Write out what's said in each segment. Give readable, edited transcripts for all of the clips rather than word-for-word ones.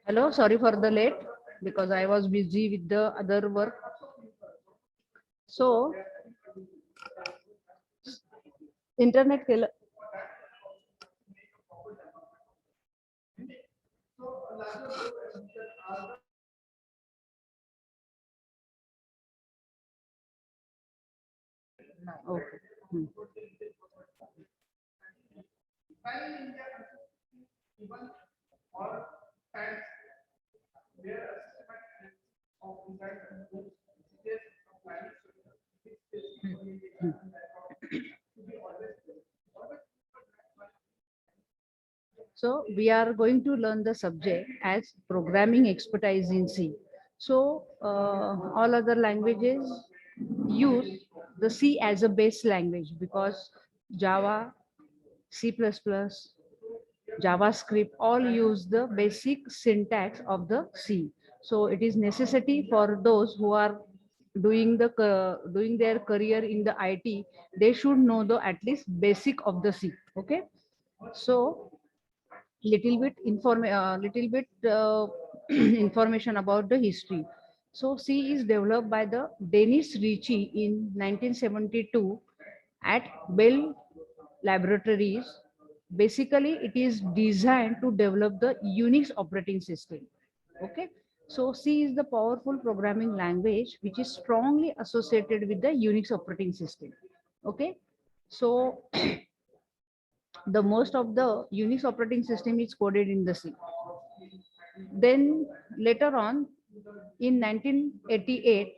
Hello, sorry for the late because I was busy with the other work. So, internet okay. Hmm. So we are going to learn the subject as programming expertise in C. So all other languages use the C as a base language because Java, C++, JavaScript all use the basic syntax of the C. So it is necessity for those who are doing their career in the IT. They should know the at least basic of the C. Okay. So little bit information about the history. So C is developed by the Dennis Ritchie in 1972 at Bell Laboratories. Basically, it is designed to develop the Unix operating system. Okay. So C is the powerful programming language which is strongly associated with the Unix operating system. Okay. So the most of the Unix operating system is coded in the C. Then later on, in 1988,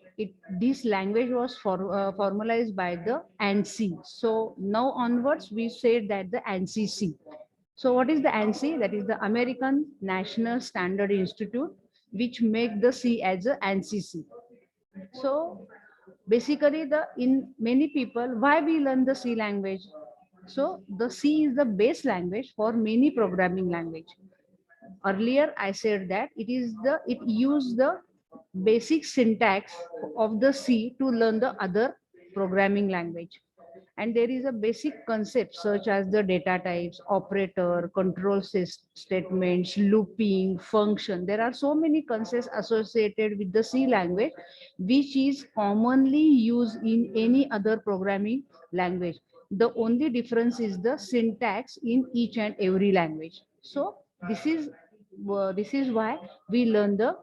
this language was formalized by the ANSI. So now onwards, we say that the ANSI C. So what is the ANSI? That is the American National Standard Institute, which make the C as a ANSI C. So basically, the in many people, why we learn the C language? So the C is the base language for many programming language. Earlier I said that it used the basic syntax of the C to learn the other programming language. And there is a basic concept such as the data types, operator, control statements, looping, function. There are so many concepts associated with the C language, which is commonly used in any other programming language. The only difference is the syntax in each and every language. So this is why we learn the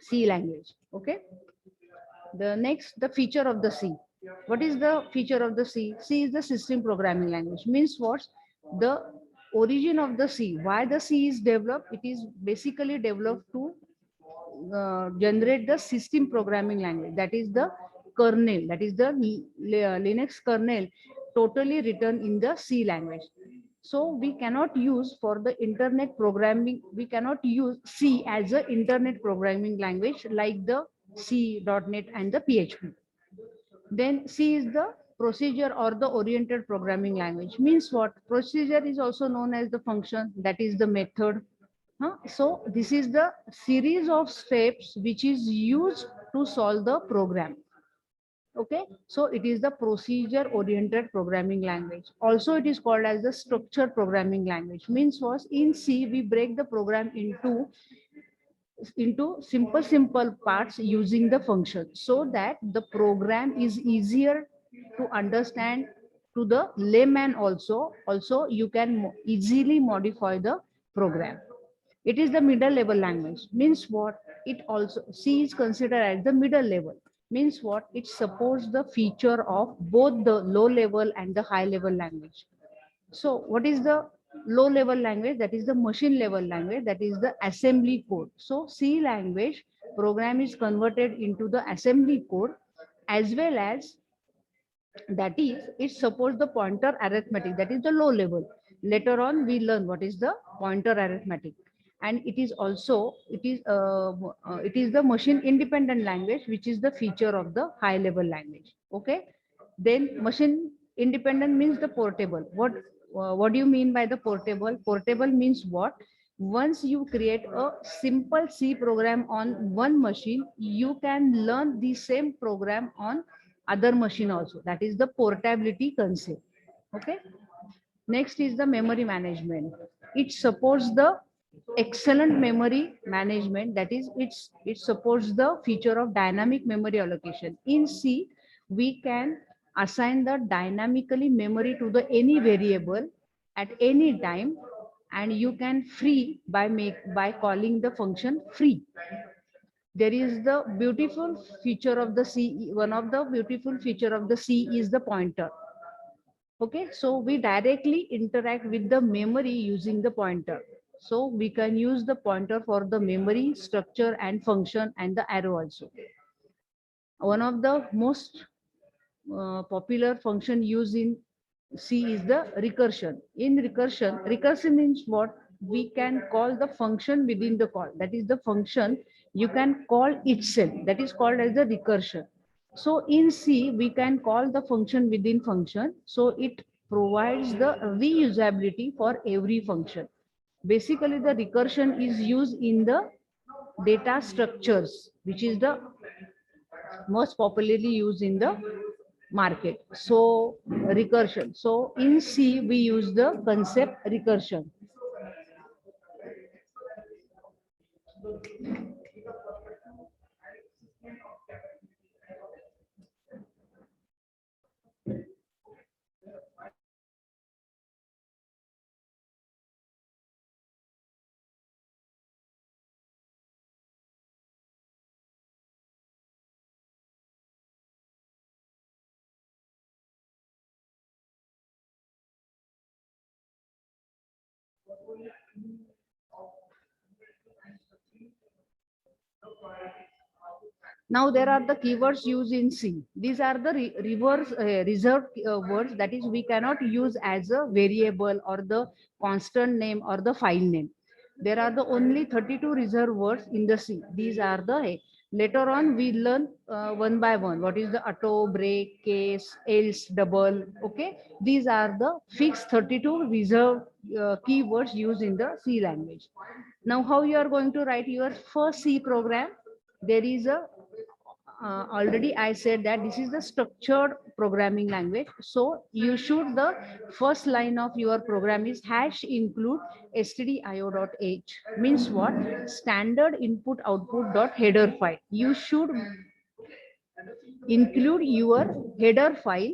C language. Okay. The next, the feature of the C. What is the feature of the C? C is the system programming language. Means what? The origin of the C. Why the C is developed? It is basically developed to generate the system programming language. That is the kernel. That is the Linux kernel, totally written in the C language. So we cannot use for the internet programming, we cannot use C as an internet programming language like the C.NET and the PHP. Then C is the procedure or the oriented programming language. Means what? Procedure is also known as the function, that is the method. So this is the series of steps which is used to solve the program. Okay, so it is the procedure oriented programming language. Also it is called as the structured programming language. Means was in C we break the program into simple parts using the function so that the program is easier to understand to the layman. Also you can easily modify the program. It is the middle level language. Means what? It also C is considered as the middle level. Means what? It supports the feature of both the low level and the high level language. So what is the low level language? That is the machine level language. That is the assembly code. So C language program is converted into the assembly code, as well as that is it supports the pointer arithmetic. That is the low level. Later on we learn what is the pointer arithmetic. And it is also it is the machine independent language, which is the feature of the high level language. Okay. Then machine Independent means the portable. What do you mean by the portable? Portable means what? Once you create a simple C program on one machine, you can learn the same program on other machine also. That is the portability concept. Okay. Next is the memory management. It supports the excellent memory management. That is, it supports the feature of dynamic memory allocation. In C, we can assign the dynamically memory to the any variable at any time, and you can free by calling the function free. There is the beautiful feature of the C. One of the beautiful feature of the C is the pointer. Okay, so we directly interact with the memory using the pointer. So we can use the pointer for the memory, structure and function, and the arrow also. One of the most popular function used in C is the recursion. In recursion means what? We can call the function within the call. That is the function you can call itself. That is called as the recursion. So in C, we can call the function within function. So it provides the reusability for every function. Basically, the recursion is used in the data structures, which is the most popularly used in the market. So recursion. So in C, we use the concept recursion. Now there are the keywords used in C. These are the reserved words, that is we cannot use as a variable or the constant name or the file name. There are the only 32 reserved words in the C. These are the later on we learn one by one. What is the auto, break, case, else, double. Okay. These are the fixed 32 reserved keywords used in the C language. Now how you are going to write your first C program? There is a already I said that this is the structured programming language. So you should the first line of your program is hash include stdio.h, means what? Standard input output dot header file. You should include your header file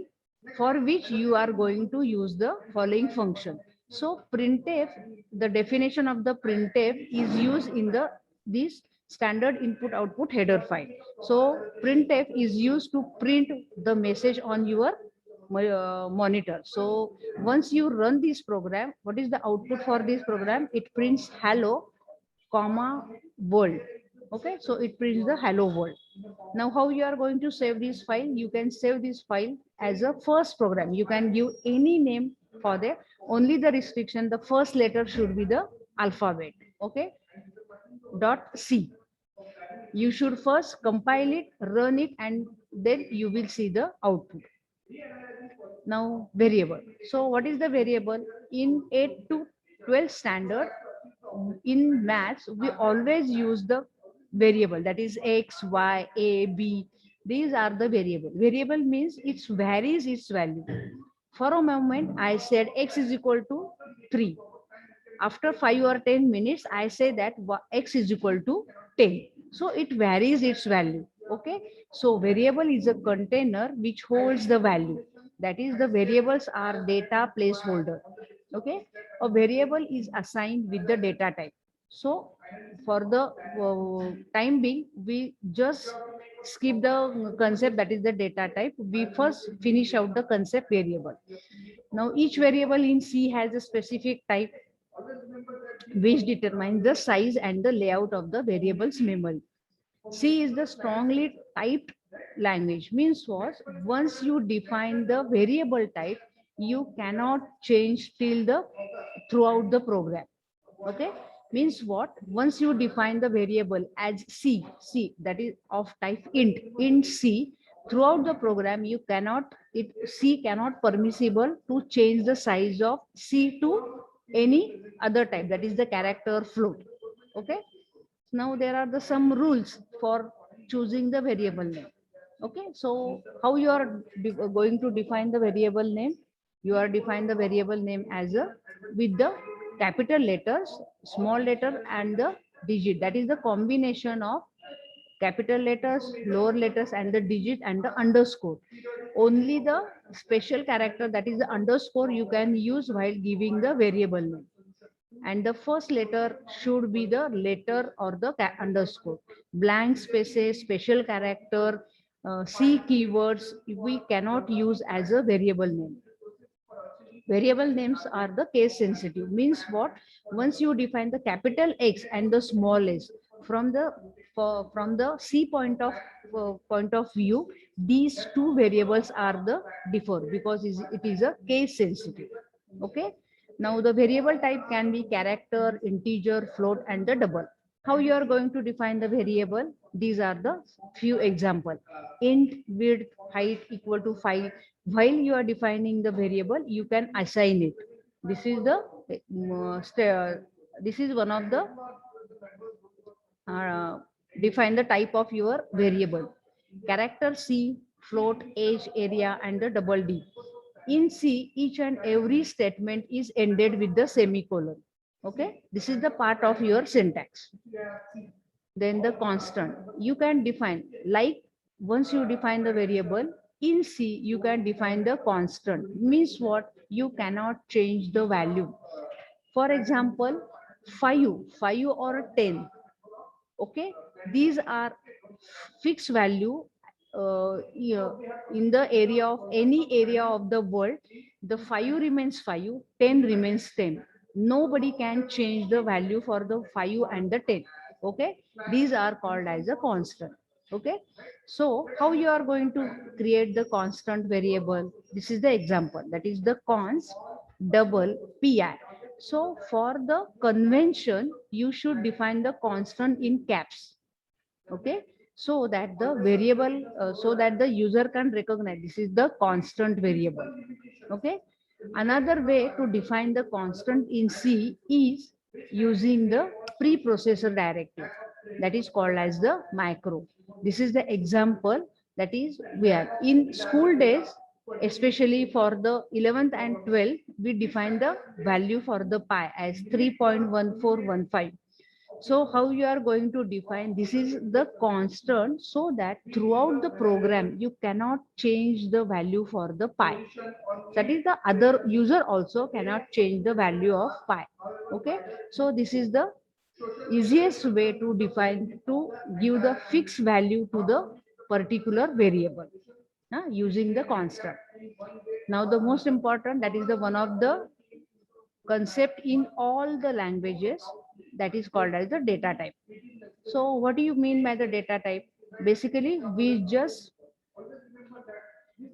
for which you are going to use the following function. So printf, the definition of the printf is used in the this standard input output header file. So printf is used to print the message on your monitor. So once you run this program, what is the output for this program? It prints hello comma world. Okay, so it prints the hello world. Now how you are going to save this file? You can save this file as a first program. You can give any name for the, only the restriction, the first letter should be the alphabet. Okay, dot C. You should first compile it, run it, and then you will see the output. Now variable. So what is the variable? In 8 to 12 standard, in maths, we always use the variable, that is x, y, a, b. These are the variable. Variable means it varies its value. For a moment, I said x is equal to 3. After 5 or 10 minutes, I say that x is equal to 10. So it varies its value. Okay. So variable is a container which holds the value. That is, the variables are data placeholder. Okay. A variable is assigned with the data type. So for the time being, we just skip the concept, that is the data type. We first finish out the concept variable. Now each variable in C has a specific type which determines the size and the layout of the variable's memory. C is the strongly typed language. Means what? Once you define the variable type, you cannot change till the throughout the program. Okay, means what? Once you define the variable as C, that is of type int C, throughout the program you cannot C cannot permissible to change the size of C to any other type, that is the character float. Okay, now there are the some rules for choosing the variable name. Okay, so how you are going to define the variable name? You are define the variable name as a with the capital letters, small letter and the digit, that is the combination of capital letters, lower letters and the digit and the underscore. Only the special character, that is the underscore, you can use while giving the variable name. And the first letter should be the letter or the underscore. Blank spaces, special character, C keywords, we cannot use as a variable name. Variable names are the case sensitive. Means what? Once you define the capital X and the small s, from the from the C point of view, these two variables are the differ because it is a case sensitive. Okay. Now the variable type can be character, integer, float, and the double. How you are going to define the variable? These are the few example. Int width height equal to 5. While you are defining the variable, you can assign it. This is the this is one of the uh, define the type of your variable. Character C, float, age, area, and the double D. In C, each and every statement is ended with the semicolon. Okay, this is the part of your syntax. Then the constant you can define, like once you define the variable in C, you can define the constant. Means what? You cannot change the value. For example, 5 or 10. Okay, these are fixed value. Yeah, in the area of any area of the world, the 5 remains 5, 10 remains 10. Nobody can change the value for the 5 and the 10. Okay, these are called as a constant. Okay, so how you are going to create the constant variable? This is the example, that is the cons double pi. So for the convention, you should define the constant in caps. Okay, so that the variable, so that the user can recognize this is the constant variable. Okay, another way to define the constant in C is using the preprocessor directive, that is called as the macro. This is the example, that is where in school days, especially for the 11th and 12th, we define the value for the pi as 3.1415. So how you are going to define? This is the constant, so that throughout the program you cannot change the value for the pi. That is the other user also cannot change the value of pi. Okay, so this is the easiest way to define, to give the fixed value to the particular variable using the constant. Now the most important, that is the one of the concept in all the languages, that is called as the data type. So what do you mean by the data type? Basically, we just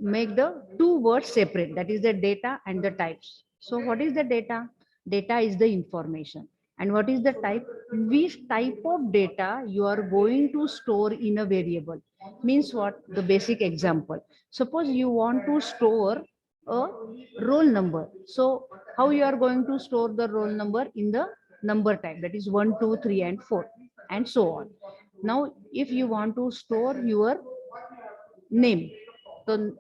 make the two words separate, that is the data and the types. So what is the data? Data is the information. And what is the type? Which type of data you are going to store in a variable? Means what? The basic example. Suppose you want to store a roll number. So how you are going to store the roll number? In the number type, that is 1, 2, 3, and 4, and so on. Now if you want to store your name, the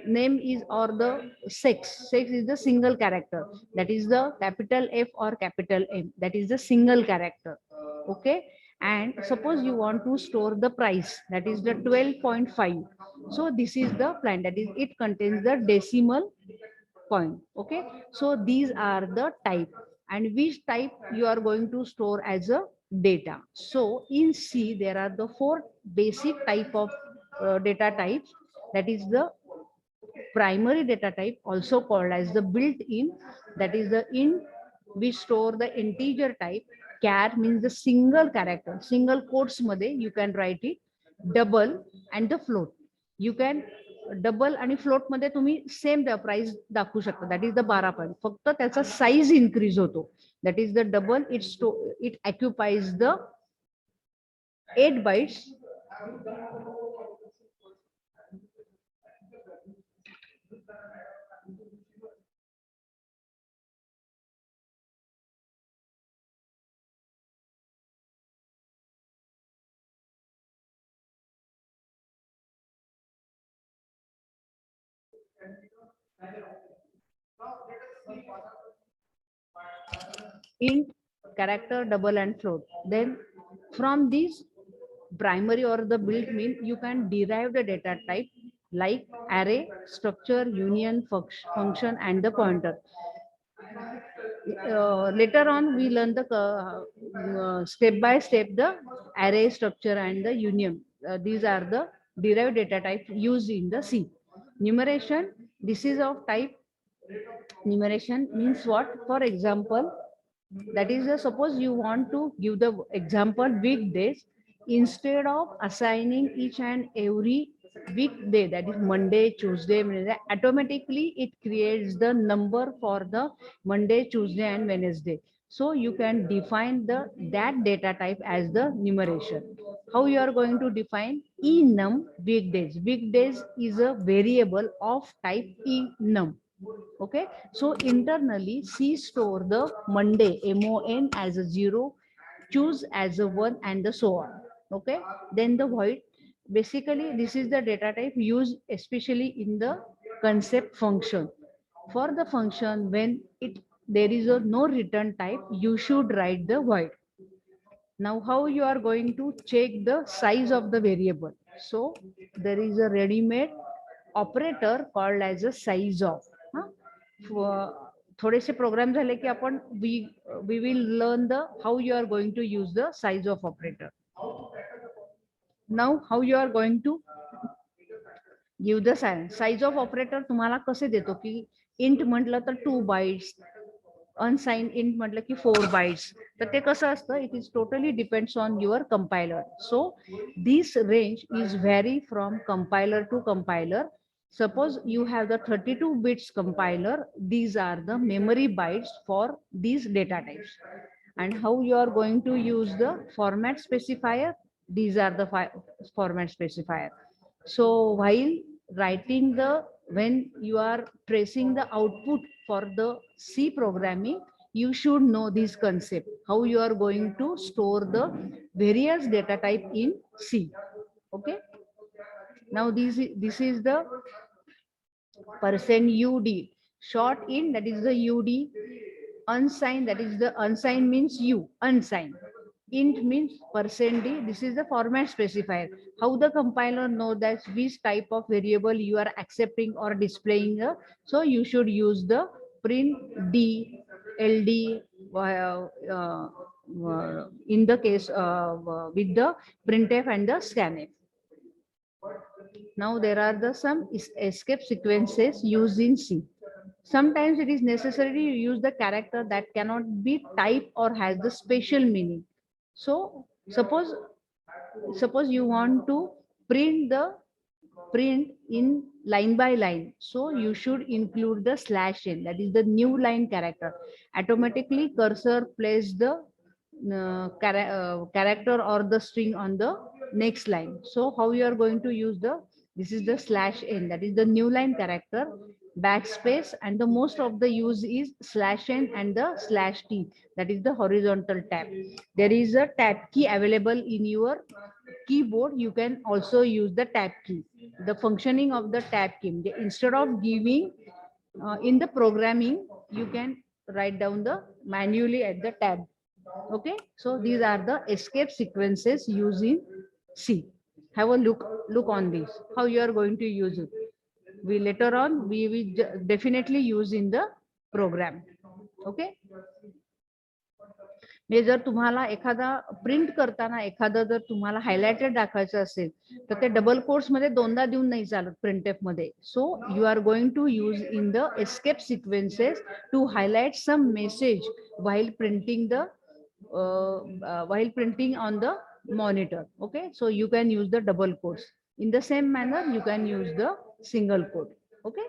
name is, or the sex is the single character, that is the capital F or capital M, that is the single character. Okay, and suppose you want to store the price, that is the 12.5. So this is the plan, that is it contains the decimal point. Okay, so these are the type, and which type you are going to store as a data. So in C there are the four basic type of data types, that is the primary data type, also called as the built-in, that is the int, we store the integer type. Char means the single character, single quotes मध्ये you can write it. Double and the float, you can double आणि float मध्ये तुम्ही same price दाखवू शकता, that is the 12 point, फक्त त्याचा size increase होतो. That is the double, it occupies the 8 bytes int, character, double and float. Then from these primary or the built-in, you can derive the data type like array, structure, union, function, and the pointer. Later on, we learn the step by step the array, structure, and the union. These are the derived data type used in the C. Numeration, this is of type numeration means what? For example, that is suppose you want to give the example weekdays, instead of assigning each and every weekday, that is Monday, Tuesday, Wednesday, automatically it creates the number for the Monday, Tuesday and Wednesday. So you can define the that data type as the numeration. How you are going to define enum weekdays? Weekdays is a variable of type enum. Okay, so internally C store the Monday MON as a 0, choose as a 1 and the so on. Okay, then the void, basically this is the data type used especially in the concept function. For the function, when it there is a no return type, you should write the void. Now how you are going to check the size of the variable? So there is a ready-made operator called as a size of. थोडेसे programme झाले की आपण we will learn the how you are going to use the size of operator. Now how you are going to give the size of operator तुम्हाला कसे देतो की int म्हटलं तर 2 bytes, unsigned int म्हटलं की 4 bytes. तर ते कसं असतं, it is totally depends on your compiler. So this range is vary from compiler to compiler. Suppose you have the 32 bits compiler, these are the memory bytes for these data types. And how you are going to use the format specifier? These are the format specifier. So while writing the, when you are tracing the output for the C programming, you should know this concept, how you are going to store the various data type in C. Okay. Now this is the %UD, short in, that is the UD. Unsigned, that is the unsigned means U, unsigned. Int means %D, this is the format specifier. How the compiler know that which type of variable you are accepting or displaying? So you should use the print D, LD, in the case with the printf and the scanf. Now there are the some escape sequences used in C. Sometimes it is necessary to use the character that cannot be typed or has the special meaning. So suppose you want to print in line by line, so you should include the /n, that is the new line character. Automatically cursor place the character or the string on the next line. So how you are going to use the, this is the /n, that is the new line character, backspace, and the most of the use is /n and the /t, that is the horizontal tab. There is a tab key available in your keyboard. You can also use the tab key. The functioning of the tab key, instead of giving in the programming, you can write down the manually at the tab. Okay, so these are the escape sequences used in C. Have a look on this, how you are going to use it. We later on we will definitely use in the program. Okay, म्हणजे जर तुम्हाला एखादा print करताना एखादा जर तुम्हाला highlighted दाखवायचं असेल तर ते डबल कोट्स मध्ये दोनदा देऊन नाही चालत प्रिंटएफ मध्ये. So you are going to use in the escape sequences to highlight some message while printing on the monitor. Okay, so you can use the double quotes. In the same manner you can use the single quote. Okay,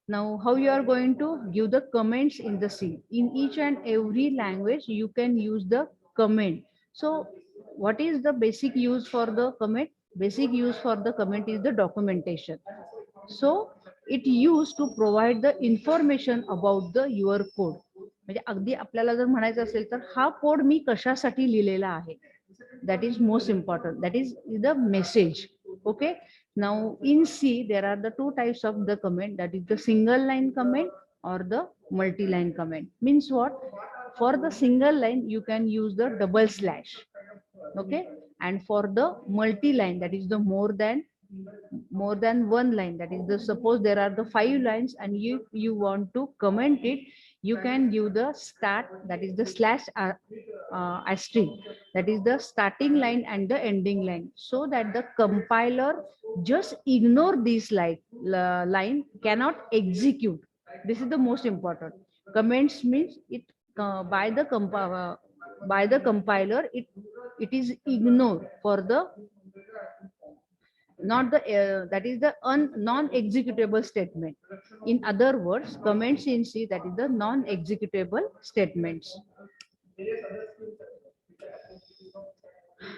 now how you are going to give the comments in the C? In each and every language you can use the comment. So what is the basic use for the comment? Basic use for the comment is the documentation. So it used to provide the information about the your code. म्हणजे अगदी आपल्याला जर म्हणायचं असेल तर हा code मी कशासाठी लिहिलेला आहे, That is most important. That is the message. Okay. Now in C, there are the two types of the comment. That is the single line comment or the multi-line comment. Means what? For the single line, you can use the double slash. Okay. And for the multi-line, that is the more than one line, that is the suppose there are the 5 lines and you want to comment it, you can give the start, that is the slash asterisk, that is the starting line and the ending line, so that the compiler just ignore this line cannot execute. This is the most important. Comments means it by the compiler, it is ignored for the not the that is the non-executable statement. In other words, comments in C, that is the non-executable statements.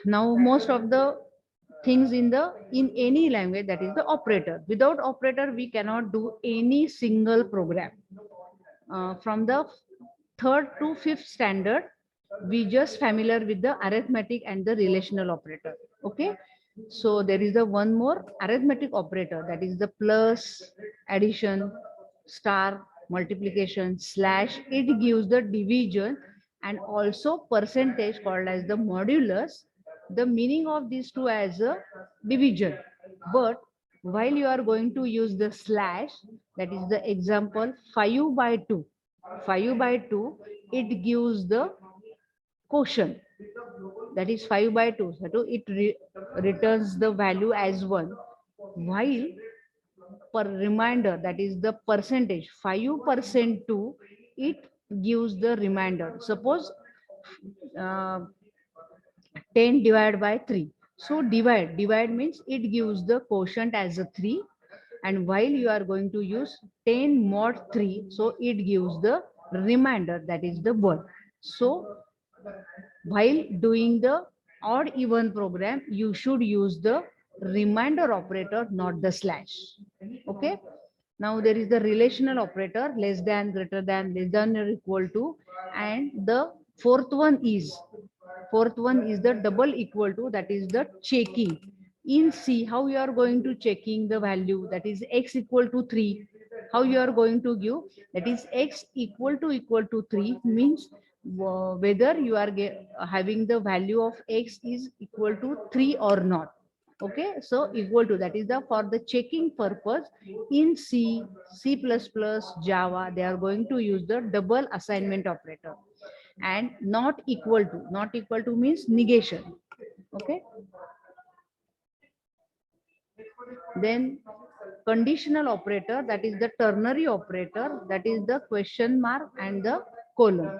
Now most of the things in any language, that is the operator. Without operator we cannot do any single program. From the third to fifth standard, we just familiar with the arithmetic and the relational operator. Okay. So there is the one more arithmetic operator, that is the plus, addition, star, multiplication, slash. It gives the division, and also percentage called as the modulus. The meaning of these two as a division. But while you are going to use the slash, that is the example 5 by 2. 5 by 2, it gives the quotient, that is 5 by 2, so it returns the value as 1, while per reminder, that is the percentage 5% to, it gives the reminder. Suppose uh, 10 divided by 3, so divide means it gives the quotient as a 3, and while you are going to use 10 mod 3, so it gives the remainder, that is the 1. So while doing the odd even program, you should use the remainder operator, not the slash. Okay. Now there is the relational operator, less than, greater than, less than or equal to, and the fourth one is the double equal to, that is the checking. In C, how you are going to checking the value, that is x equal to 3. How you are going to give, that is x equal to 3 means whether you are having the value of x is equal to 3 or not. Okay, so equal to, that is the for the checking purpose. In C++, Java, they are going to use the double assignment operator. And not equal to means negation. Okay. Then conditional operator, that is the ternary operator, that is the question mark and the colon.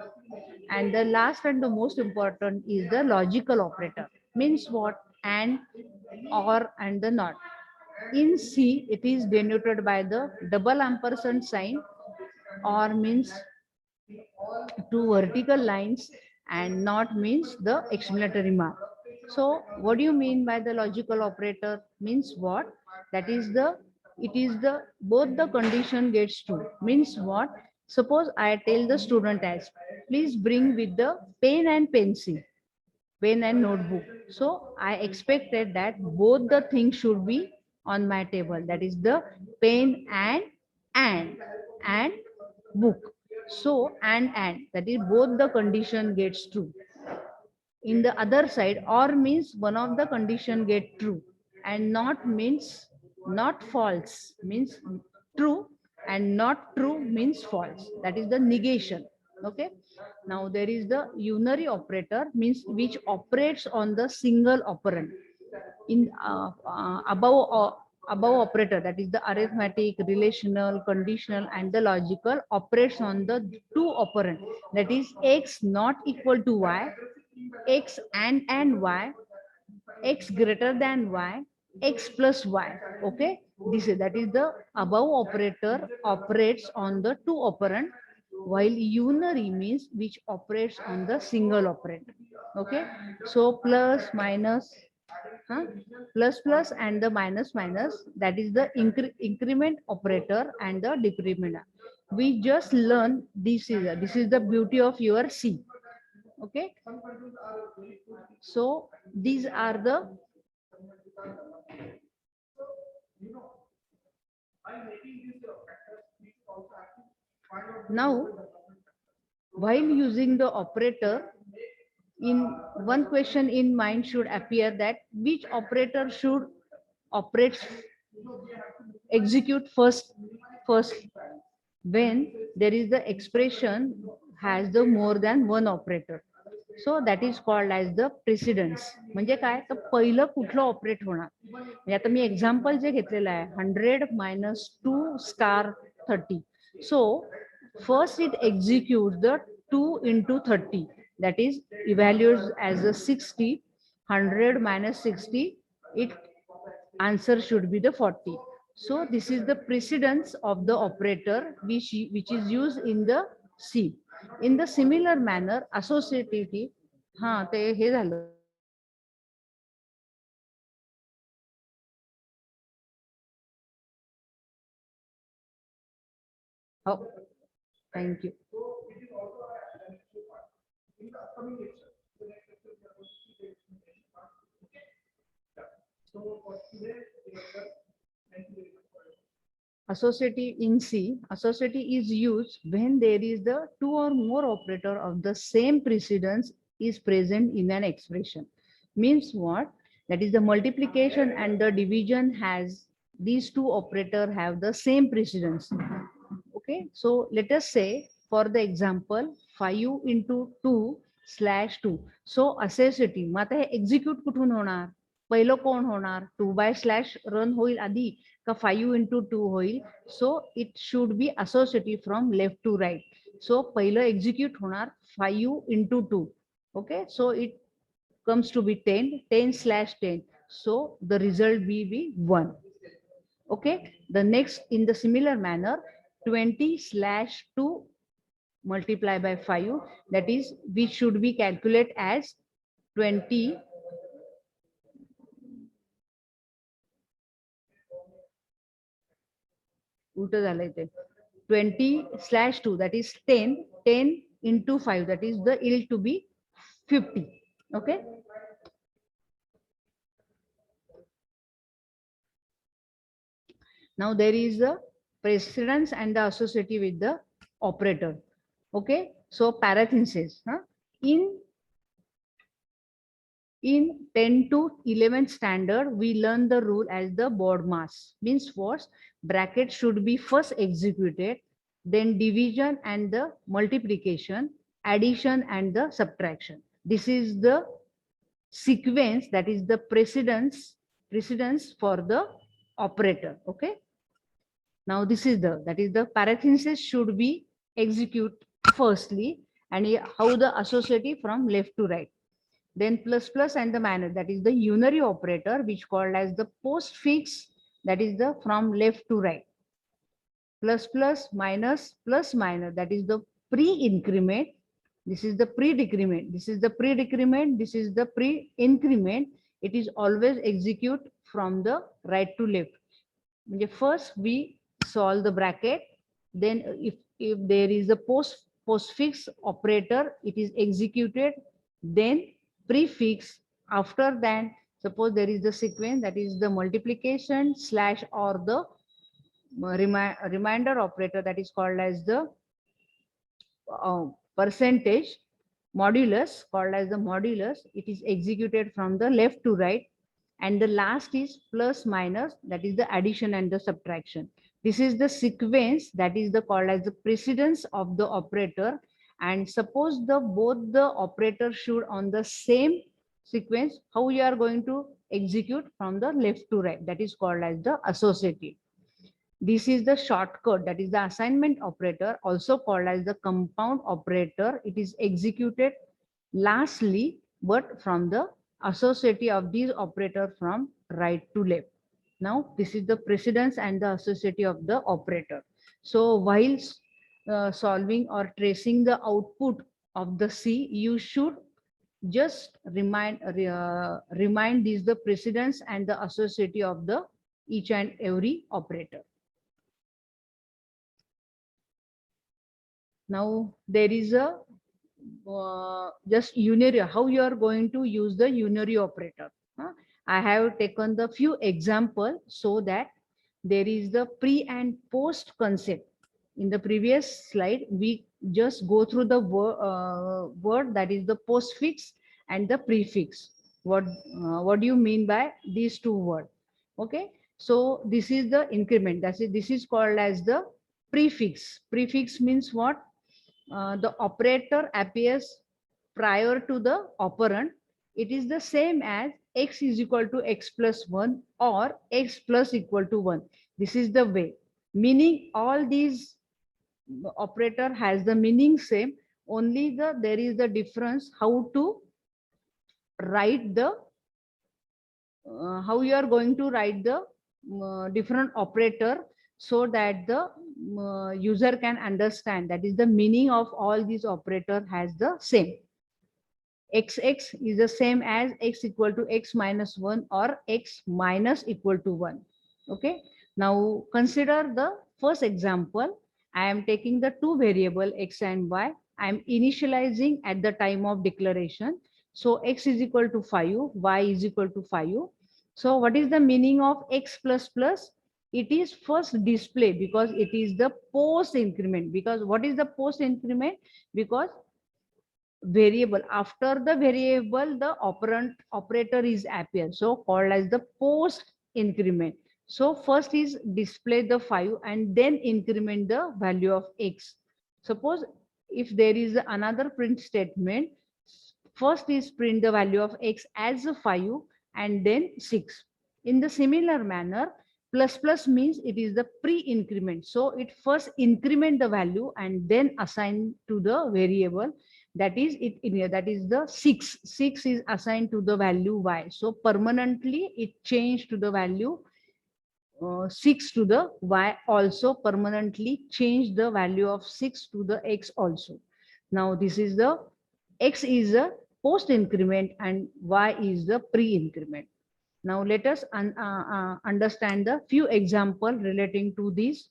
And the last and the most important is the logical operator. Means what? And, or, and the not. In C, it is denoted by the double ampersand sign, or means two vertical lines, and not means the exclamatory mark. So what do you mean by the logical operator? Means what? That is the, it is the both the condition gets true. Means what? Suppose I tell the student as, please bring with the pen and pencil, pen and notebook. So I expected that both the things should be on my table. That is the pen and book. So and that is both the condition gets true. In the other side, or means one of the condition get true, and not means not false, means true, and not true means false. That is the negation. Okay. Now there is the unary operator, means which operates on the single operand. In above operator, that is the arithmetic, relational, conditional, and the logical, operates on the two operand, that is x not equal to y, x and y, x greater than y, x plus y. Okay, this is, that is the above operator operates on the two operand, while unary means which operates on the single operand. Okay, so plus minus, plus plus and the minus minus, that is the increment operator and the decrement. We just learn this is the beauty of your C. Okay. So these are the now while using the operator, in one question in mind should appear that which operator should operate execute first when there is the expression has the more than one operator. So that is called as the precedence. म्हणजे काय तर पहिलं कुठलं operate होणार म्हणजे आता मी example जे घेतलेलं आहे 100 - 2 * 30. So first it executes the 2 into 30, that is evaluates as a 60. 100 - 60, it answer should be the 40. So this is the precedence of the operator which is used in the C. In the similar manner, associative, हा ते हे झालं. हो, thank you. Associative in C, associative is used when there is the two or more operator of the same precedence is present in an expression. Means what? That is the multiplication and the division has these two operator have the same precedence. Okay, so let us say for the example 5 into 2/2. So associative मग आता हे execute कुठून होणार पहिलं कोण होणार 2// होईल आधी का 5 into 2 होईल. So it should be associative from left to right. सो पहिलं एक्झिक्यूट होणार 5 into 2. Okay, so it comes to be 10/10. So the result will be 1. Okay, the next in the similar manner 20/2 multiply by 5, that is we should be calculate as 20 उलट झालंय ते 20/2, that is 10 into 5, that is the yield to be 50. Okay, now there is the precedence and the associative with the operator. Okay, so parenthesis, in 10 to 11 standard we learn the rule as the BODMAS. Means what? Bracket should be first executed, then division and the multiplication, addition and the subtraction. This is the sequence, that is the precedence for the operator. Okay, now this is the, that is the parenthesis should be execute firstly, and how the associative from left to right. Then plus and the minus, that is the unary operator which called as the postfix, that is the from left to right. Plus minus, that is the pre-increment. This is the pre-decrement, this is the pre-decrement, this is the pre-increment. It is always execute from the right to left. First we solve the bracket, then if there is a postfix operator, it is executed, then prefix. After that, suppose there is the sequence, that is the multiplication slash or the reminder operator, that is called as the percentage modulus, called as the modulus. It is executed from the left to right, and the last is plus minus, that is the addition and the subtraction. This is the sequence, that is the called as the precedence of the operator. And suppose the both the operator should on the same sequence, how you are going to execute from the left to right, that is called as the associative. This is the shortcut, that is the assignment operator, also called as the compound operator. It is executed lastly, but from the associative of these operator from right to left. Now, this is the precedence and the associative of the operator. So while solving or tracing the output of the C, you should just remind these the precedence and the associative of the each and every operator. Now there is a just unary, how you are going to use the unary operator. I have taken the few example so that there is the pre and post concept. In the previous slide, we just go through the word that is the postfix and the prefix. What do you mean by these two words? Okay, so this is the increment. That's it. This is called as the prefix. Prefix means what? The operator appears prior to the operand. It is the same as x is equal to x plus 1 or x plus equal to 1. This is the way. Meaning all these operator has the meaning same, only there is the difference how to write the how you are going to write the different operator so that the user can understand, that is the meaning of all these operator has the same. Xx is the same as x equal to x minus 1 or x minus equal to 1. Okay, now consider the first example. I am taking the two variable x and y. I am initializing at the time of declaration. So x is equal to 5, y is equal to 5. So what is the meaning of x plus plus? It is first display because it is the post increment. Because what is the post increment? Because variable, after the variable the operand operator is appear, so called as the post increment. So first is display the 5 and then increment the value of x. Suppose if there is another print statement, first is print the value of x as a 5 and then 6. In the similar manner, plus plus means it is the pre-increment, so it first increment the value and then assign to the variable, that is it in here, that is the 6 is assigned to the value y, so permanently it changed to the value 6 to the y, also permanently change the value of 6 to the x also. Now this is the x is a post increment and y is the pre increment. Now let us understand the few example relating to these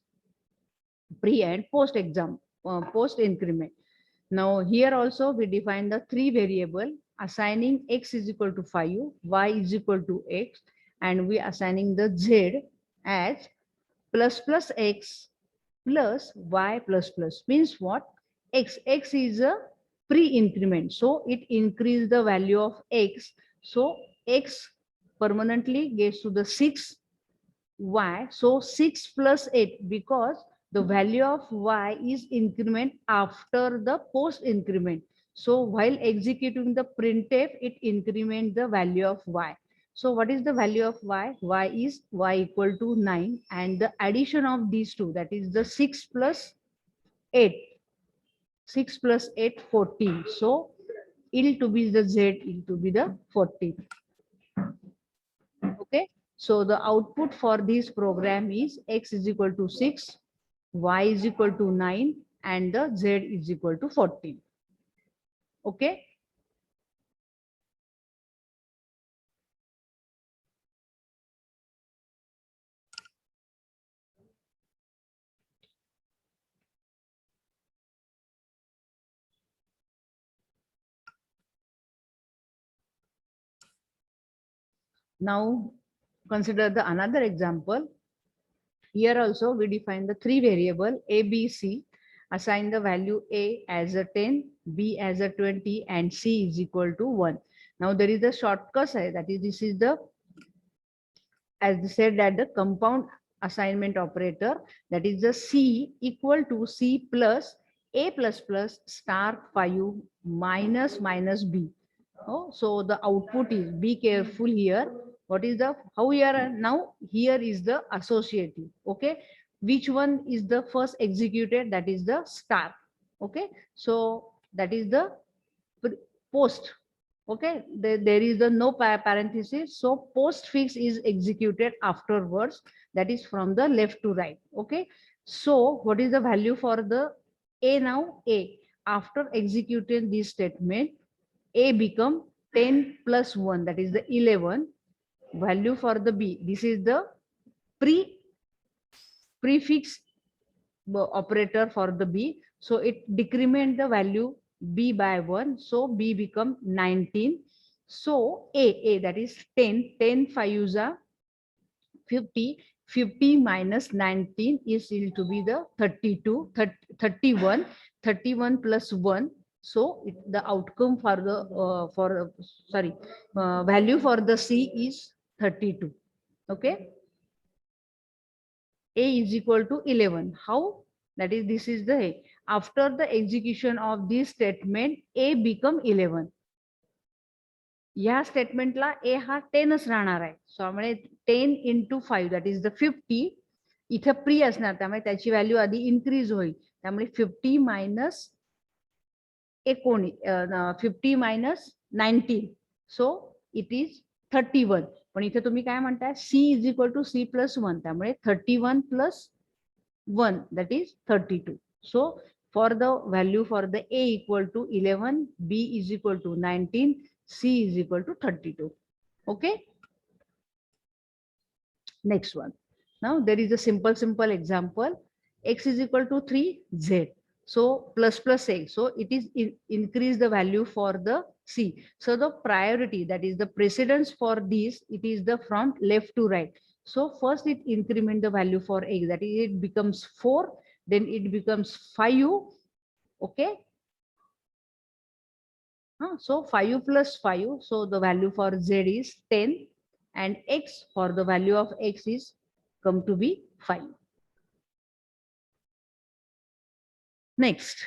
pre and post increment. Now here also we define the three variable, assigning x is equal to 5, y is equal to x, and we assigning the z as plus plus x plus y plus plus. Means what? X is a pre-increment, so it increase the value of x. So x permanently gets to the 6, y, so 6 plus 8, because the value of y is increment after the post increment. So while executing the printf, it increment the value of y. So what is the value of y? Y is y equal to 9, and the addition of these two, that is the 6 plus 8. 6 plus 8, 14. So it to be the z, it to be the 14. Okay, so the output for this program is x is equal to 6, y is equal to 9, and the z is equal to 14. Okay, now consider the another example. Here also we define the three variable a, b, c, assign the value a as a 10, b as a 20, and c is equal to 1. Now there is a shortcut, that is this is the, as they said, that the compound assignment operator, that is the c equal to c plus a plus plus star 5 minus minus b. Oh, so the output is, be careful here. What is the, how we are now, here is the associative. Okay, which one is the first executed? That is the star. Okay, so that is the post. Okay, there is the no parenthesis, so postfix is executed afterwards, that is from the left to right. Okay, so what is the value for the a? Now a, after executing this statement, a become 10 plus 1, that is the 11. Value for the b, this is the prefix operator for the b, so it decrement the value B by 1. So B become 19. So A that is 10. 10 5 are 50. 50 minus 19 is equal to be the 32, 31, 31 plus 1. So the outcome for the value for the C is 32. Okay. A is equal to 11. How? That is, this is the after the execution of this statement, A become 11. या स्टेटमेंटला ए हा 10च राहणार आहे. सो त्यामुळे 10 into 5 that is the 50. इथे pre असणार, त्यामुळे त्याची value आधी इन्क्रीज होईल. त्यामुळे 50 minus 50 minus 19. So it is 31. पण इथे तुम्ही काय म्हणताय, C is equal to C plus 1. त्यामुळे 31 plus 1 that is 32. So for the value for the A equal to 11, B is equal to 19, C is equal to 32. Okay. Next one. Now there is a simple example. X is equal to 3, Z. So plus plus X. So it is increase the value for the C. So the priority, that is the precedence for this, it is the from left to right. So first it increment the value for X, that is it becomes 4, then it becomes 5. Okay. So 5 plus 5. So the value for Z is 10, and X for the value of X is come to be 5. Next.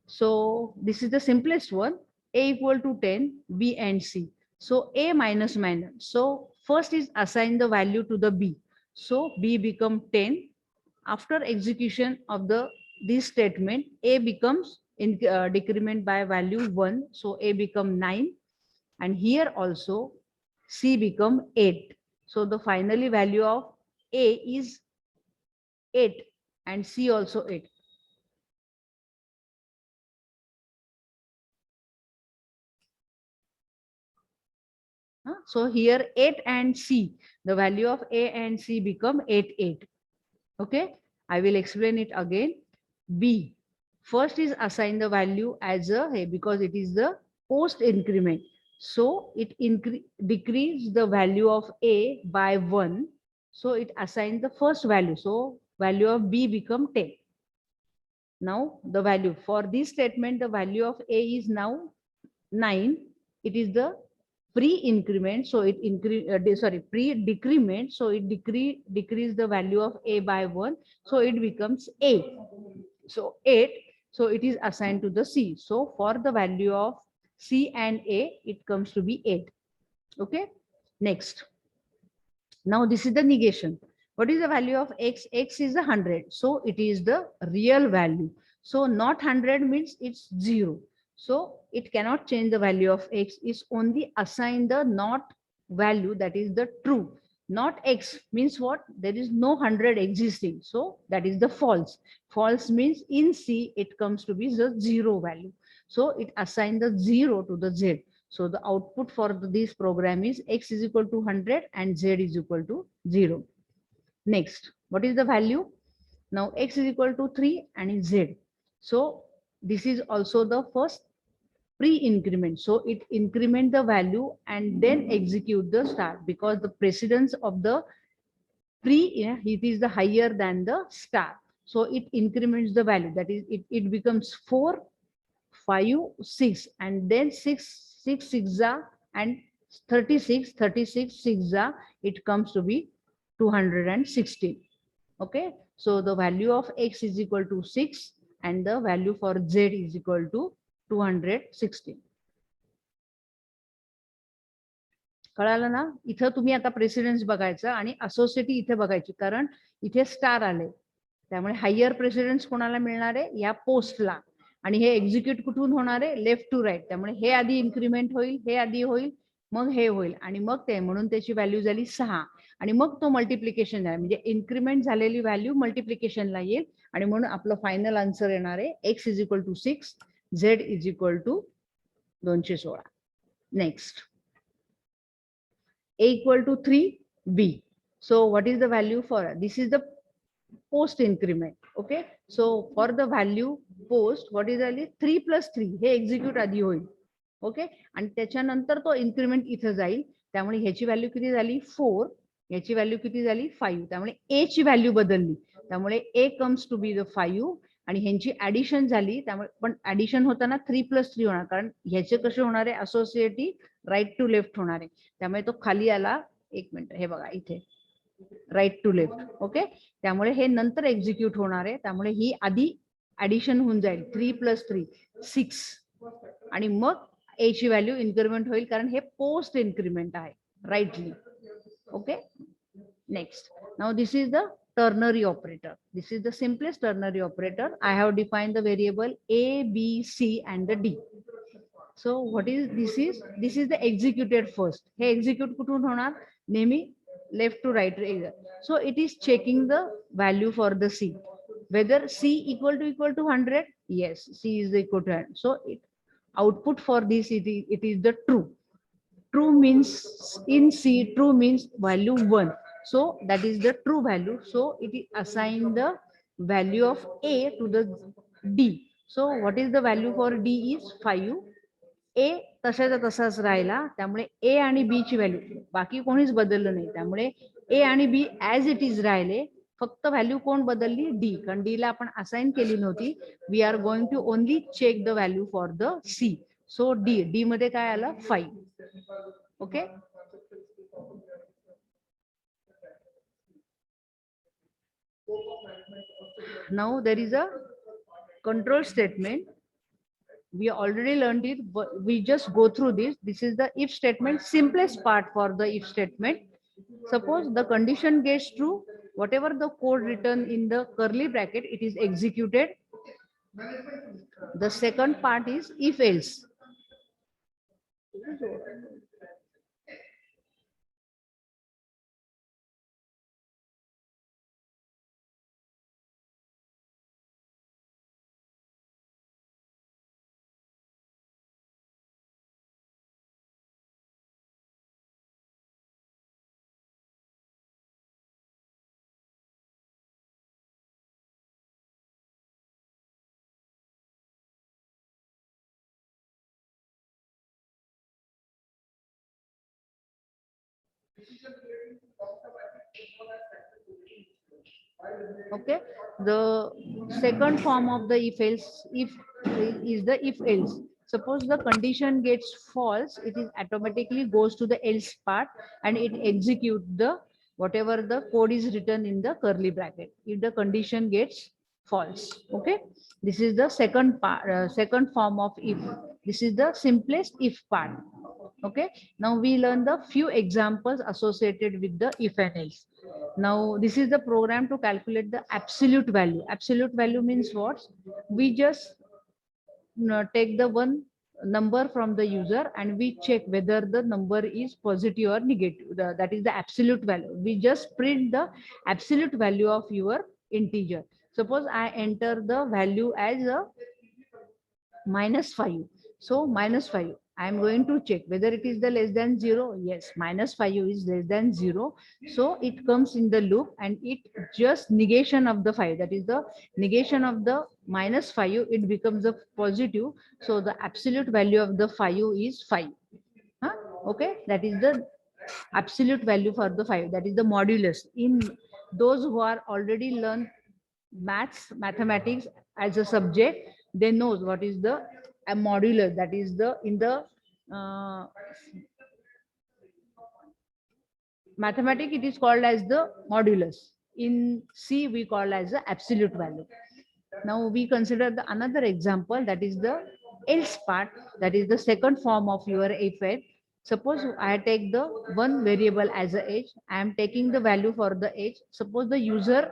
So this is the simplest one. A equal to 10, B and C. So A minus minus. So first is assign the value to the B. So B become 10. After execution of this statement, A becomes decrement by value 1. So A become 9. And here also C become 8. So the finally value of A is 8 and C also 8. So here 8 and C, the value of A and C become 8, 8. Okay, I will explain it again. B, first is assign the value as a because it is the post increment. So it decrease the value of A by 1. So it assigns the first value. So value of B become 10. Now the value for this statement, the value of A is now 9. It is the pre-increment, so it pre-decrement, so it decrease the value of A by 1, so it becomes 8. So 8, so it is assigned to the C. So for the value of C and A, it comes to be 8. Okay. Next. Now this is the negation. What is the value of X? X is 100. So it is the real value. So not 100 means it's 0. So it cannot change the value of X. It's only assign the not value, that is the true. Not X means what? There is no 100 existing. So that is the false. False means in C it comes to be the 0 value. So it assign the 0 to the Z. So the output for this program is X is equal to 100 and Z is equal to 0. Next, what is the value? Now X is equal to 3 and Z. So this is also the first pre-increment. So it increment the value and then execute the star, because the precedence of the it is the higher than the star. So it increments the value, that is it becomes 4, 5, 6, and then 6, 6, 6 and 36, 36, 6 it comes to be 216. Okay, so the value of X is equal to 6 and the value for Z is equal to 216. कळालं ना? इथं तुम्ही आता precedence बघायचं आणि असोसिएटी इथे बघायची, कारण इथे स्टार आले, त्यामुळे हायर प्रेसिडेन्स कोणाला मिळणार आहे? या पोस्टला. आणि हे एक्झिक्यूट कुठून होणार आहे? Left to right. त्यामुळे हे आधी इन्क्रीमेंट होईल, हे आधी होईल, मग हे होईल, आणि मग ते म्हणून त्याची व्हॅल्यू झाली 6, आणि मग तो मल्टिप्लिकेशन झाला, म्हणजे इन्क्रीमेंट झालेली व्हॅल्यू मल्टिप्लिकेशनला येईल, आणि म्हणून आपलं फायनल आन्सर येणार आहे X is equal to 6, Z is equal to 216. Next. A equal to 3, B. So what is the value for? This is the post increment. Okay, so for the value post what is झाली 3 + 3 हे execute आधी होईल. Okay, आणि त्याच्यानंतर तो increment इथं जाईल. त्यामुळे ह्याची व्हॅल्यू किती झाली 4, याची व्हॅल्यू किती झाली 5. त्यामुळे ए ची व्हॅल्यू बदलली. त्यामुळे ए कम्स टू बी द 5 आणि ह्यांची ऍडिशन झाली. त्यामुळे पण ऍडिशन होताना 3 + 3 होणार, कारण ह्याचे कसे होणार आहे असोसिएटिव्ह राईट टू लेफ्ट होणार आहे. त्यामुळे तो खाली आला. एक मिनिट, हे बघा इथे राईट टू लेफ्ट. ओके, त्यामुळे हे नंतर एक्झिक्यूट होणार आहे. त्यामुळे ही आधी ऍडिशन होऊन जाईल 3 + 3 6 आणि मग ए ची व्हॅल्यू इन्क्रीमेंट होईल, कारण हे पोस्ट इन्क्रीमेंट आहे rightly. Okay, next. Now this is the ternary operator. This is the simplest ternary operator. I have defined the variable a, b, c and the d. So what is this is? This is the executed first. हे execute कुठून होणार? नेहमी left to right. So it is checking the value for the c. Whether c equal to 100? Yes, c is equal to 100. So it output for this it is the true. True means in C, true means value 1. So that is the true value. So it is assign the value of A to the D. So what is the value for D is 5. A तशाचा तसाच राहिला. त्यामुळे A आणि B ची value बाकी कोणीच बदललं नाही. त्यामुळे A आणि B ऍज इट इज राहिले. फक्त व्हॅल्यू कोण बदलली D, कारण D ला आपण असाइन केली नव्हती. We are going to only check the value for the C. So D मध्ये काय आलं 5. Okay. Now there is a control statement. We already learned it, but we just go through this. This is the if statement, simplest part for the if statement. Suppose the condition gets true, whatever the code written in the curly bracket, it is executed. The second part is if else. Okay, the second form of the if else if is the if else. Suppose the condition gets false, it is automatically goes to the else part and it execute the whatever the code is written in the curly bracket if the condition gets false. Okay, this is the second part, second form of if. This is the simplest if part. Okay, now we learn the few examples associated with the if and else. Now this is the program to calculate the absolute value. Absolute value means what? We just take the one number from the user and we check whether the number is positive or negative. That is the absolute value. We just print the absolute value of your integer. Suppose I enter the value as a -5. So -5. I am going to check whether it is the less than 0. Yes, -5 is less than 0. So it comes in the loop and it just negation of the 5. That is the negation of the -5. It becomes a positive. So the absolute value of the 5 is 5. Huh? Okay, that is the absolute value for the 5. That is the modulus. In those who are already learned mathematics as a subject, they knows what is the a modulus. That is the in the mathematics it is called as the modulus. In C we call as the absolute value. Now we consider the another example, that is the else part. That is the second form of your if else. Suppose I take the one variable as a age. I am taking the value for the age. Suppose the user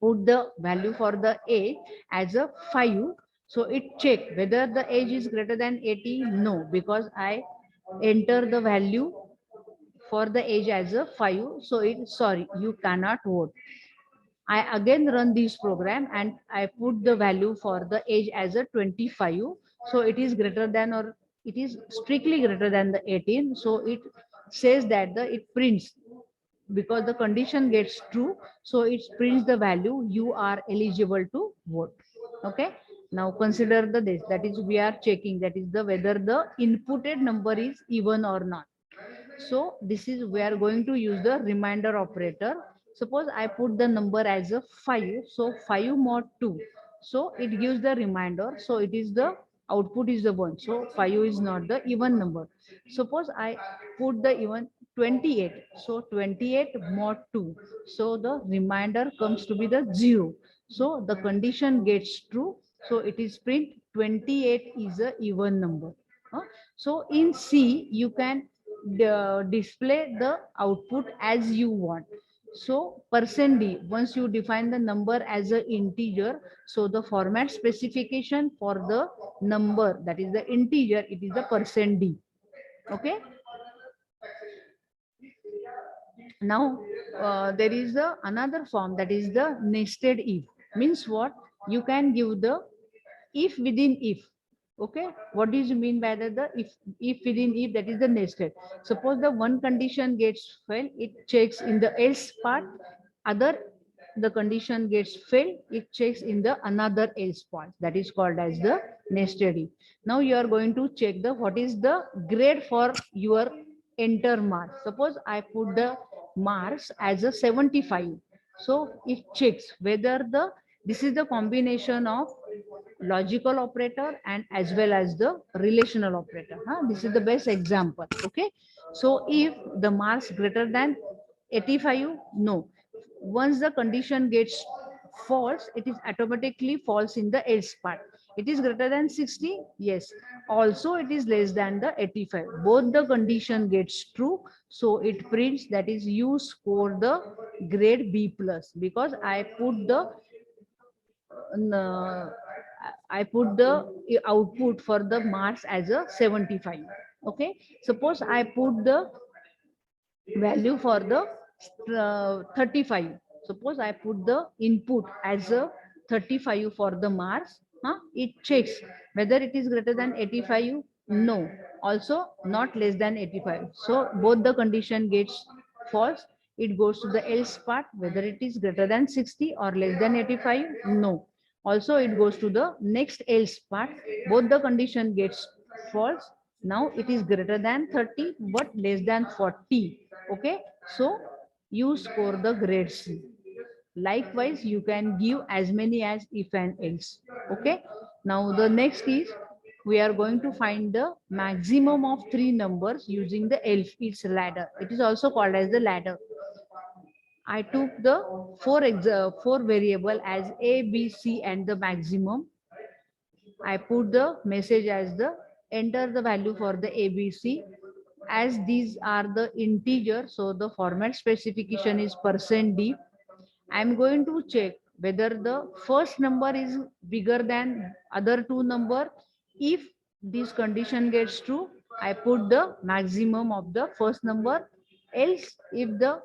put the value for the age as a 5. So it check whether the age is greater than 80. No, because I enter the value for the age as a 5. So it sorry, you cannot vote. I again run this program and I put the value for the age as a 25. So it is greater than or it is strictly greater than the 18. So it says that the it prints because the condition gets true, so it prints the value you are eligible to vote. Okay, now consider the this, that is we are checking, that is the whether the inputted number is even or not. So this is we are going to use the reminder operator. Suppose I put the number as a 5. So 5 mod 2. So it gives the reminder. So it is the output is the 1. So 5 is not the even number. Suppose I put the even 28. So 28 mod 2. So the reminder comes to be the 0. So the condition gets true. So it is print 28 is a even number. Huh? So in C, you can display the output as you want. So %d, once you define the number as an integer, so the format specification for the number, that is the integer, it is the %d. Okay. Now there is another form, that is the nested if. Means what? You can give the if within if. Okay, what do you mean by the if within if, that is the nested. Suppose the one condition gets failed, it checks in the else part. Other, the condition gets failed, it checks in the another else part, that is called as the nested if. Now you are going to check the what is the grade for your enter marks. Suppose I put the marks as a 75. So it checks whether the this is the combination of logical operator and as well as the relational operator. This is the best example. Okay, so if the marks greater than 85, no. Once the condition gets false, it is automatically false in the else part. It is greater than 60, yes. Also it is less than the 85. Both the condition gets true, so it prints, that is you score the grade B plus, because I put the uh, I put the output for the marks as a 75. Okay. Suppose I put the value for the 35. Suppose I put the input as a 35 for the marks. It checks whether it is greater than 85. No. Also not less than 85. So both the condition gets false. It goes to the else part, whether it is greater than 60 or less than 85. No. Also it goes to the next else part. Both the condition gets false. Now it is greater than 30 but less than 40. Okay, so you score the grade C. Likewise, you can give as many as if and else. Okay, now the next is we are going to find the maximum of three numbers using the else. It's ladder. It is also called as the ladder. I took the four variable as A, B, C and the maximum. I put the message as the enter the value for the ABC. As these are the integer, so the format specification is %d. I'm going to check whether the first number is bigger than other two number. If this condition gets true, I put the maximum of the first number. Else, if the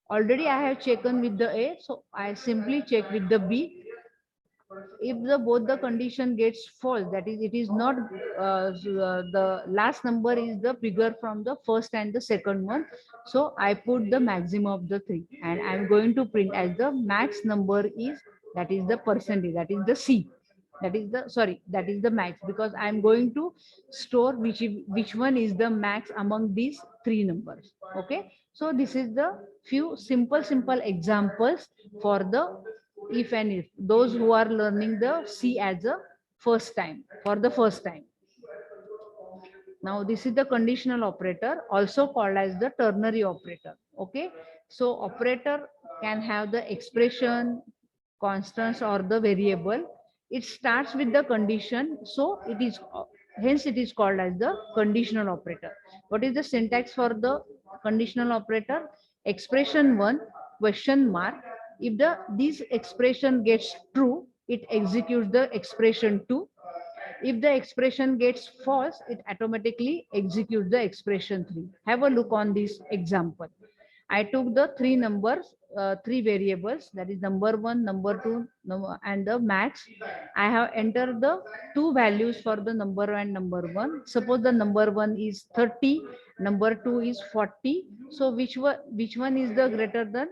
already I have checked with the A, so I simply check with the B. If the both the condition gets false, that is it is not the last number is the bigger from the first and the second one, so I put the maximum of the three and I'm going to print as the max number is, that is the percentage, that is the C, that is the sorry, that is the max, because I'm going to store which one is the max among these three numbers. Okay, so this is the few simple examples for the if and if, those who are learning the C as a first time, for the first time. Now this is the conditional operator, also called as the ternary operator. Okay, so operator can have the expression, constants or the variable. It starts with the condition, so it is hence it is called as the conditional operator. What is the syntax for the conditional operator? Expression 1 question mark. If the this expression gets true, it executes the expression 2. If the expression gets false, it automatically executes the expression 3. Have a look on this example. I took the three numbers three variables, that is number one, number two, and the max. I have entered the two values for the number and number one. Suppose the number one is 30, number two is 40. So which one is the greater than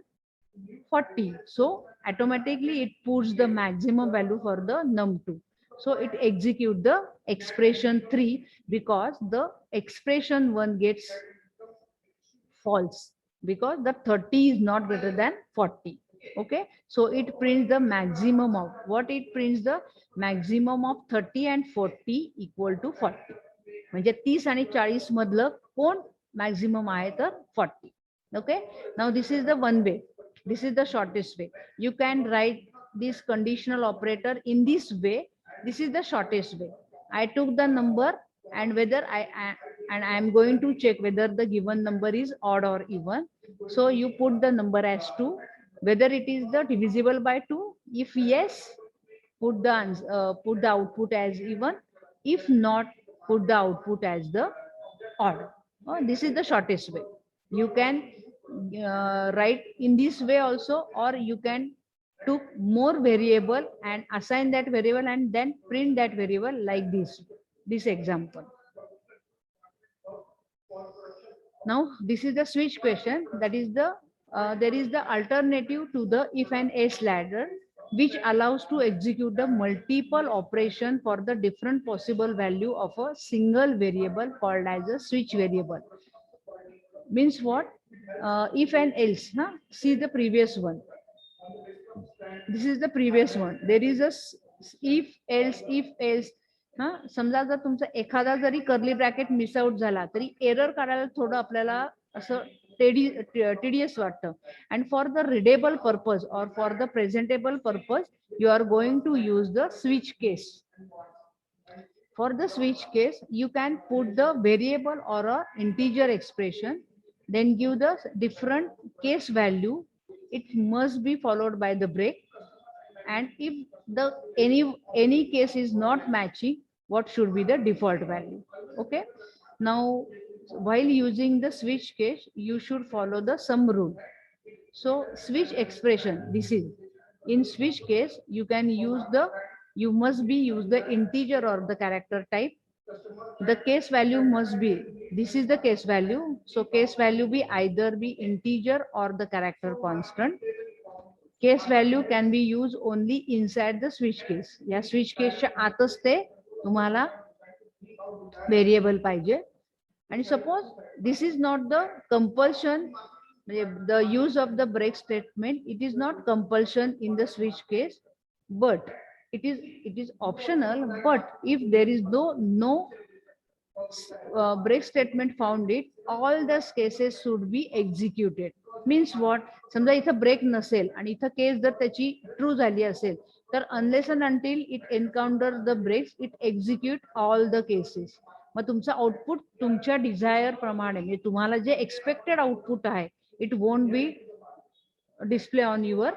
40? So automatically it puts the maximum value for the num2. So it execute the expression 3 because the expression 1 gets false because the 30 is not greater than 40. Okay, so it prints the maximum of what? It prints the maximum of 30 and 40 equal to 40. म्हणजे 30 आणि 40 मधलं कोण maximum आहे तर 40. Okay, now this is the one way, this is the shortest way. You can write this conditional operator in this way. This is the shortest way. I took the number and whether I am going to check whether the given number is odd or even. So you put the number as 2, whether it is the divisible by 2. If yes, put the output as even. If not, put the output as the odd. This is the shortest way. You can write in this way also, or you can took more variable and assign that variable and then print that variable like this example. Now this is the switch question, that is the there is the alternative to the if and else ladder which allows to execute the multiple operation for the different possible value of a single variable called as a switch variable. Means what? If and else. See the previous one. This is the previous one. There is a if else. समजा जर तुमचा एखादा जरी curly bracket miss out झाला तरी error काढायला थोडं आपल्याला असं टीडीएस वाटतं. And for the readable purpose or for the presentable purpose, you are going to use the switch case. For the switch case, you can put the variable or a integer expression, then give the different case value. It must be followed by the break. And if the any case is not matching, what should be the default value? Okay, now while using the switch case, you should follow the sum rule. So switch expression, this is in switch case, you must be use the integer or the character type. The case value must be, this is the case value, so case value be either be integer or the character constant. Case value can be used only inside the switch case. या switch case च्या आतच ते तुम्हाला variable पाहिजे. And suppose this is not the compulsion, the use of the break statement, it is not compulsion in the switch case, but it is optional. But if there is no break statement found, it all the cases should be executed. Means what? समजा इथं break नसेल आणि इथं case जर त्याची true झाली असेल तर unless and until it encounter the breaks, it execute all the cases. मग तुमचं आउटपुट तुमच्या डिझायर प्रमाणे, म्हणजे तुम्हाला जे एक्सपेक्टेड आउटपुट आहे, it won't be display on your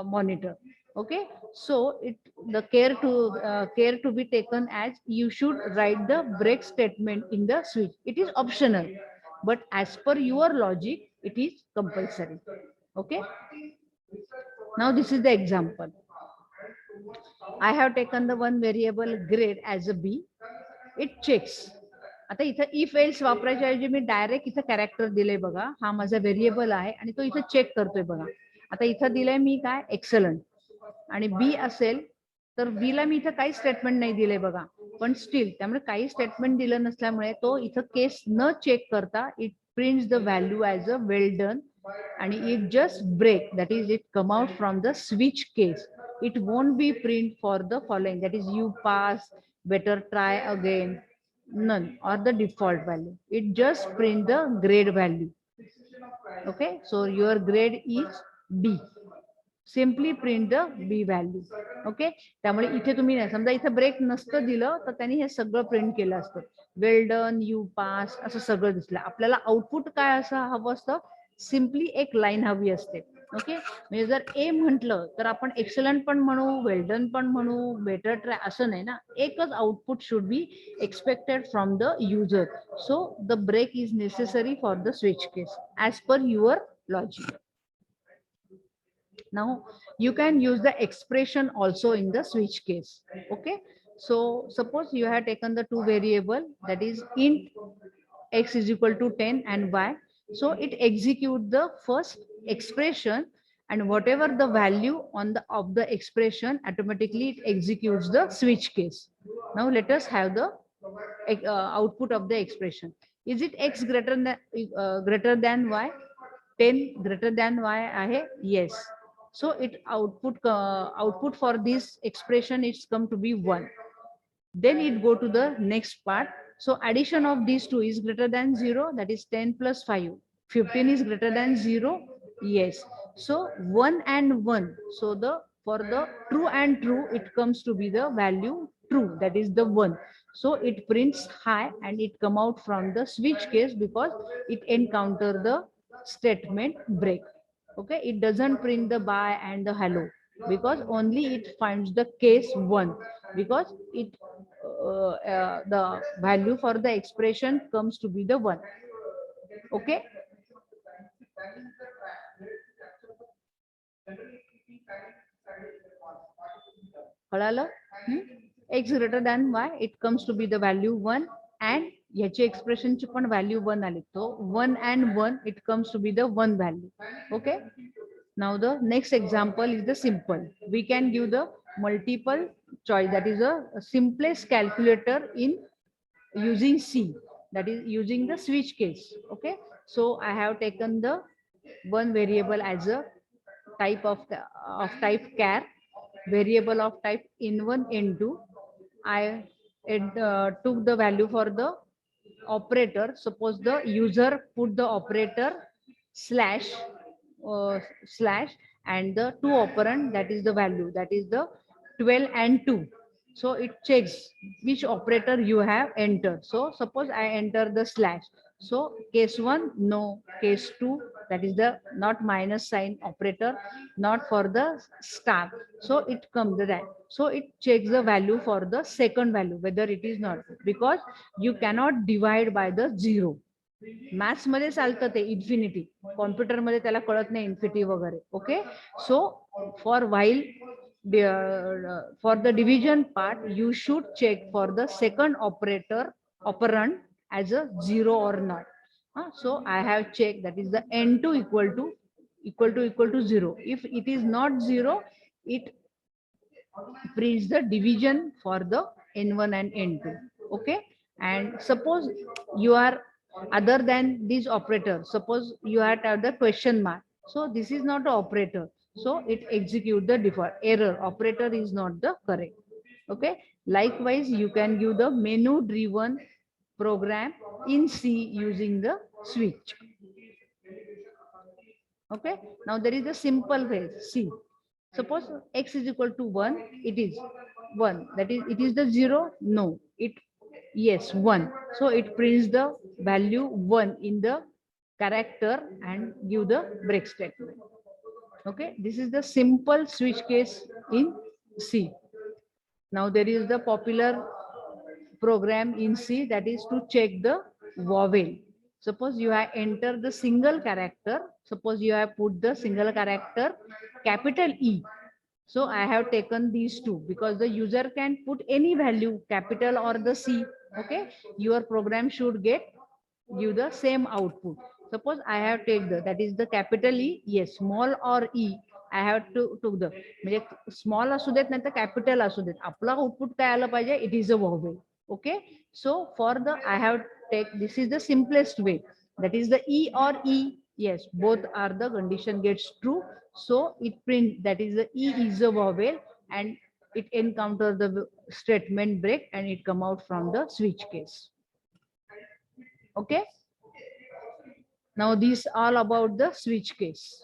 monitor. Okay, so the care to be taken as you should write the break statement in the switch. It is optional, but as per your logic it is compulsory. Okay, now this is the example. I have taken the one variable grade as a b. It checks. आता इथं if else वापरायच्या ऐवजी मी direct इथं character दिले बघा. हा माझा variable आहे आणि तो इथं चेक करतोय बघा. आता इथं दिलंय मी काय एक्सलंट, आणि बी असेल तर बी ला मी इथं काही स्टेटमेंट नाही दिले बघा, पण स्टील त्यामुळे काही स्टेटमेंट दिलं नसल्यामुळे तो इथं केस न चेक करता it prints the value as a well done, आणि it just break, that is it come out from the switch case. It won't be print for the following, that is you pass, better try again, none, or the default value. It just print the grade value. Okay, so your grade is B. Simply print the B value. Okay, त्यामुळे इथे तुम्ही नाही, समजा इथे break नसतं दिलं तर त्यांनी हे सगळं प्रिंट केलं असतं, वेल डन, यू पास, असं सगळं दिसलं. आपल्याला आउटपुट काय असं हवं असतं, सिम्पली एक लाईन हवी असते. ओके, म्हणजे जर ए म्हटलं तर आपण एक्सलंट पण म्हणू, वेल्डन पण म्हणू, बेटर ट्राय असं नाही ना, एकच output should be expected from the user. So the break is necessary for the switch case as per your logic. Now you can use the expression also in the switch case. Okay, so suppose you have taken the two variable, that is int x is equal to 10 and y. So it execute the first expression, and whatever the value on the of the expression, automatically it executes the switch case. Now let us have the output of the expression. Is it x greater than y? 10 greater than y ahe? Yes. So it output for this expression is come to be 1. Then it go to the next part. So addition of these two is greater than 0, that is 10 plus 5. 15 is greater than 0. Yes. So 1 and 1. So the for the true and true, it comes to be the value true, that is the 1. So it prints high and it come out from the switch case because it encounter the statement break. Okay, it doesn't print the by and the hello because only it finds the case 1, because it the value for the expression comes to be the 1. Okay, कळालं? x greater than y, it comes to be the value 1, and याची expression ची पण value 1 आली, तो 1 and 1, it comes to be the 1 value. Okay, now the next example is the simple. We can give the multiple choice, that is a simplest calculator in using C, that is using the switch case. Okay, so I have taken the one variable as a type of type char, variable of type in1 in2. I took the value for the operator. Suppose the user put the operator slash slash and the two operand, that is the value, that is the 12 and 2. So it checks which operator you have entered. So suppose I enter the slash. So case 1, no. Case 2, that is the not minus sign operator, not for the star. So it comes to that. So it checks the value for the second value, whether it is not, because you cannot divide by the 0. Maths मध्ये चालतं ते infinity, computer मध्ये त्याला कळत नाही infinity वगैरे. Okay, so for while for the division part, you should check for the second operand as a 0 or not. So I have checked, that is the n2 equal to 0. If it is not 0, it prints the division for the n1 and n2. Okay, and suppose you are other than this operator, suppose you have the question mark. So this is not an operator, so it execute the default error, operator is not the correct. Okay, likewise you can give the menu driven program in C using the switch. Okay, now there is a simple way. See, suppose x is equal to 1, it is 1, that is it is the 0, no, it yes 1. So it prints the value 1 in the character and give the break statement. Okay, this is the simple switch case in C. Now there is the popular program in C, that is to check the vowel. Suppose you have entered the single character, suppose you have put the single character capital E. So I have taken these two because the user can put any value, capital or the C. Okay, your program should give the same output. Suppose I have taken that is the capital E, yes, small or E. I have to took the म्हणजे small असू देत नाही तर capital असू देत, आपला output काय आलं पाहिजे, it is a vowel. Okay, so for the I have take, this is the simplest way, that is the E or E. Yes, both are the condition gets true. So it print, that is the E is a vowel, and it encounter the statement break and it come out from the switch case. Okay. Now these all about the switch case.